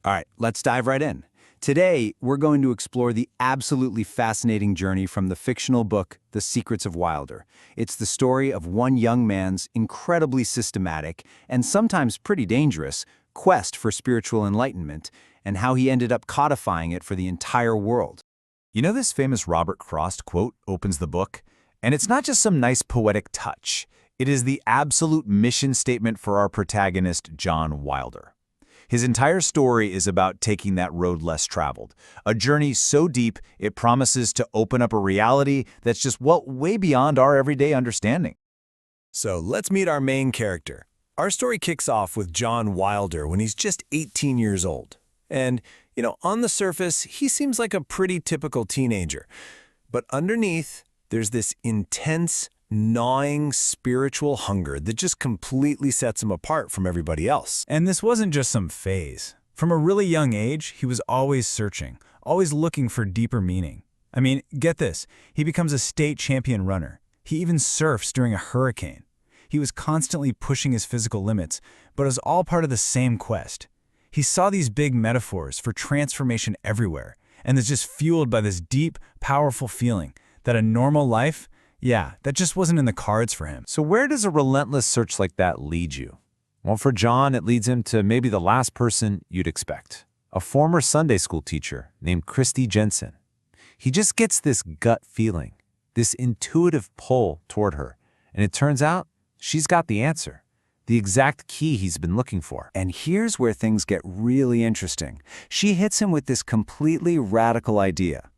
All right, let's dive right in. Today, we're going to explore the absolutely fascinating journey from the fictional book, The Secrets of Wilder. It's the story of one young man's incredibly systematic, and sometimes pretty dangerous, quest for spiritual enlightenment, and how he ended up codifying it for the entire world. You know, this famous Robert Frost quote opens the book, and it's not just some nice poetic touch. It is the absolute mission statement for our protagonist, John Wilder. His entire story is about taking that road less traveled, a journey so deep it promises to open up a reality that's just, well, way beyond our everyday understanding. So let's meet our main character. Our story kicks off with John Wilder when he's just 18 years old. And, on the surface, he seems like a pretty typical teenager. But underneath, there's this intense, gnawing spiritual hunger that just completely sets him apart from everybody else. And this wasn't just some phase. From a really young age, he was always searching, always looking for deeper meaning. I mean, get this, he becomes a state champion runner. He even surfs during a hurricane. He was constantly pushing his physical limits, but it was all part of the same quest. He saw these big metaphors for transformation everywhere, and is just fueled by this deep, powerful feeling that a normal life, that just wasn't in the cards for him. So where does a relentless search like that lead you? Well, for John, it leads him to maybe the last person you'd expect, a former Sunday school teacher named Christy Jensen. He just gets this gut feeling, this intuitive pull toward her, and it turns out she's got the answer, the exact key he's been looking for. And here's where things get really interesting. She hits him with this completely radical idea.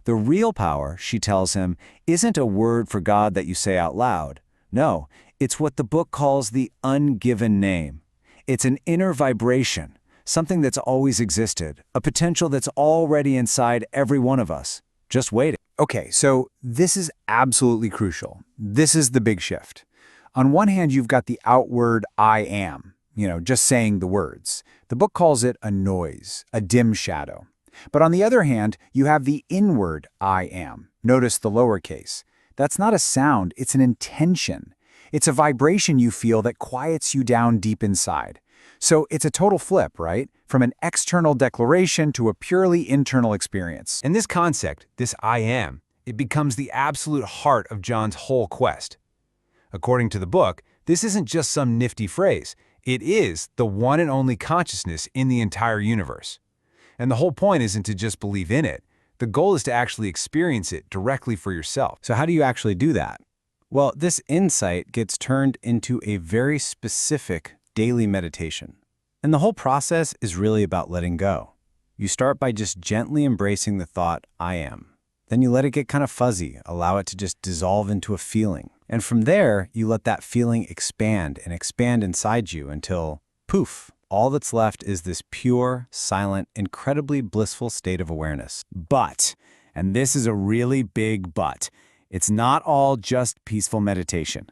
The real power, she tells him, isn't a word for God that you say out loud. No, it's what the book calls the ungiven name. It's an inner vibration, something that's always existed, a potential that's already inside every one of us, just waiting. Okay, so this is absolutely crucial. This is the big shift. On one hand, you've got the outward I am, just saying the words. The book calls it a noise, a dim shadow. But on the other hand, you have the inward I am. Notice the lowercase. That's not a sound, it's an intention. It's a vibration you feel that quiets you down deep inside. So it's a total flip, right? From an external declaration to a purely internal experience. And this concept, this I am, it becomes the absolute heart of John's whole quest. According to the book, this isn't just some nifty phrase. It is the one and only consciousness in the entire universe. And the whole point isn't to just believe in it. The goal is to actually experience it directly for yourself. So how do you actually do that? Well, this insight gets turned into a very specific daily meditation. And the whole process is really about letting go. You start by just gently embracing the thought, I am. Then you let it get kind of fuzzy, allow it to just dissolve into a feeling. And from there, you let that feeling expand and expand inside you until, poof, all that's left is this pure, silent, incredibly blissful state of awareness. But, and this is a really big but, it's not all just peaceful meditation.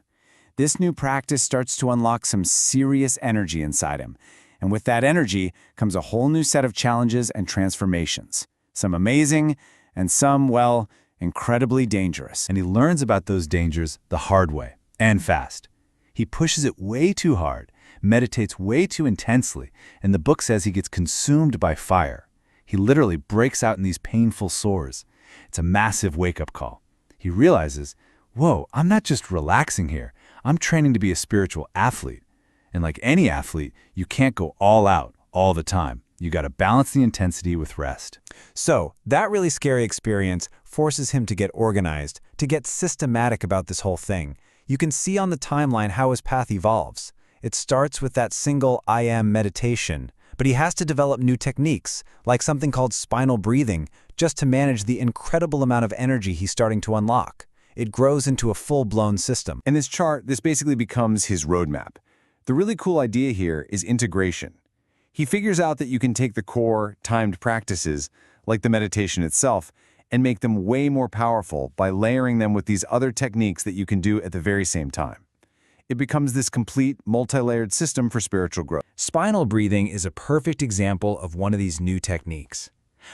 This new practice starts to unlock some serious energy inside him. And with that energy comes a whole new set of challenges and transformations. Some amazing, and some, well, incredibly dangerous. And he learns about those dangers the hard way, and fast. He pushes it way too hard, meditates way too intensely, and the book says he gets consumed by fire. He literally breaks out in these painful sores. It's a massive wake-up call. He realizes, whoa, I'm not just relaxing here. I'm training to be a spiritual athlete. And like any athlete, you can't go all out all the time. You got to balance the intensity with rest. So, that really scary experience forces him to get organized, to get systematic about this whole thing. You can see on the timeline how his path evolves. It starts with that single I am meditation, but he has to develop new techniques, like something called spinal breathing, just to manage the incredible amount of energy he's starting to unlock. It grows into a full-blown system. In this chart, this basically becomes his roadmap. The really cool idea here is integration. He figures out that you can take the core, timed practices, like the meditation itself, and make them way more powerful by layering them with these other techniques that you can do at the very same time. It becomes this complete, multi-layered system for spiritual growth. Spinal breathing is a perfect example of one of these new techniques.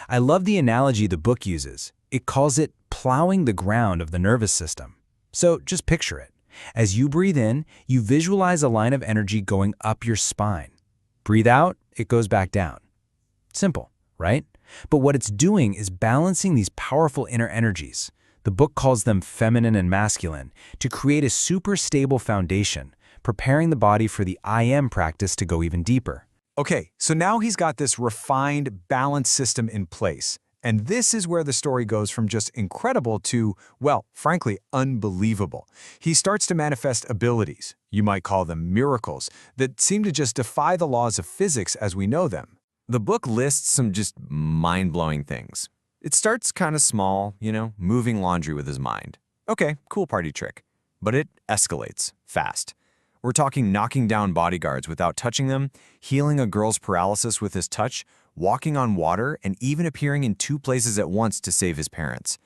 I love the analogy the book uses. It calls it plowing the ground of the nervous system. So just picture it. As you breathe in, you visualize a line of energy going up your spine. Breathe out, it goes back down. Simple, right? But what it's doing is balancing these powerful inner energies. The book calls them feminine and masculine, to create a super stable foundation, preparing the body for the I am practice to go even deeper. Okay, so now he's got this refined, balanced system in place. And this is where the story goes from just incredible to, well, frankly, unbelievable. He starts to manifest abilities, you might call them miracles, that seem to just defy the laws of physics as we know them. The book lists some just mind-blowing things. It starts kind of small, moving laundry with his mind. Okay, cool party trick. But it escalates fast. We're talking knocking down bodyguards without touching them, healing a girl's paralysis with his touch, walking on water, and even appearing in 2 places at once to save his parents.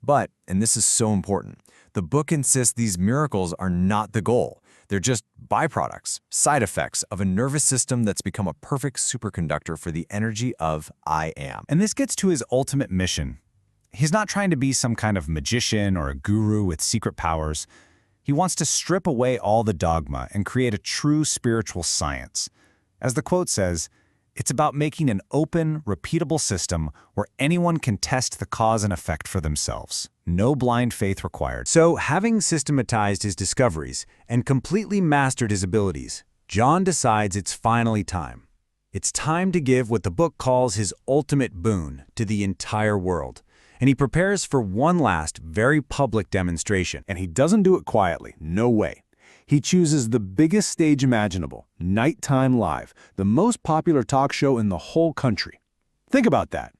But, and this is so important, the book insists these miracles are not the goal. They're just byproducts, side effects of a nervous system that's become a perfect superconductor for the energy of I am. And this gets to his ultimate mission. He's not trying to be some kind of magician or a guru with secret powers. He wants to strip away all the dogma and create a true spiritual science. As the quote says, it's about making an open, repeatable system where anyone can test the cause and effect for themselves. No blind faith required. So, having systematized his discoveries and completely mastered his abilities, John decides it's finally time. It's time to give what the book calls his ultimate boon to the entire world. And he prepares for one last, very public demonstration. And he doesn't do it quietly, no way. He chooses the biggest stage imaginable, Nighttime Live, the most popular talk show in the whole country. Think about that.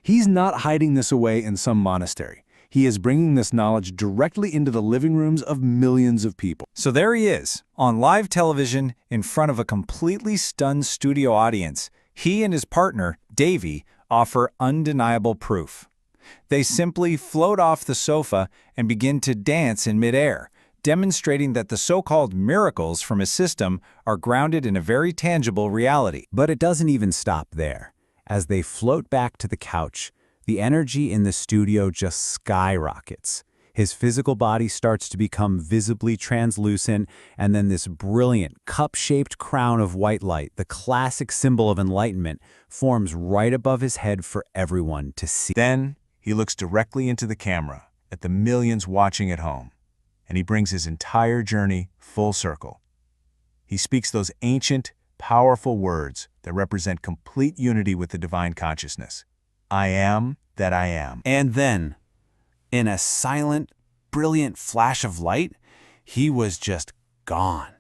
He's not hiding this away in some monastery. He is bringing this knowledge directly into the living rooms of millions of people. So there he is, on live television in front of a completely stunned studio audience. He and his partner, Davey, offer undeniable proof. They simply float off the sofa and begin to dance in midair, demonstrating that the so-called miracles from his system are grounded in a very tangible reality. But it doesn't even stop there. As they float back to the couch, the energy in the studio just skyrockets. His physical body starts to become visibly translucent, and then this brilliant, cup-shaped crown of white light, the classic symbol of enlightenment, forms right above his head for everyone to see. Then he looks directly into the camera at the millions watching at home, and he brings his entire journey full circle. He speaks those ancient, powerful words that represent complete unity with the divine consciousness. I am that I am. And then, in a silent, brilliant flash of light, he was just gone.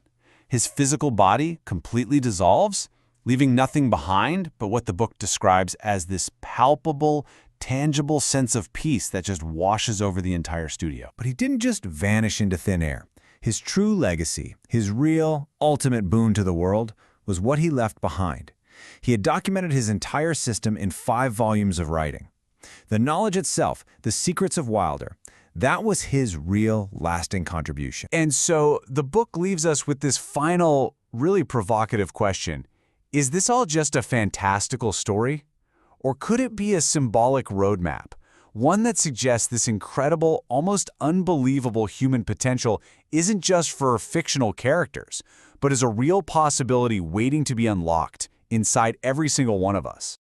His physical body completely dissolves, leaving nothing behind but what the book describes as this palpable, tangible sense of peace that just washes over the entire studio. But he didn't just vanish into thin air. His true legacy, his real, ultimate boon to the world, was what he left behind. He had documented his entire system in 5 volumes of writing. The knowledge itself, the secrets of Wilder, that was his real, lasting contribution. And so the book leaves us with this final, really provocative question. Is this all just a fantastical story? Or could it be a symbolic roadmap? One that suggests this incredible, almost unbelievable human potential isn't just for fictional characters, but is a real possibility waiting to be unlocked inside every single one of us.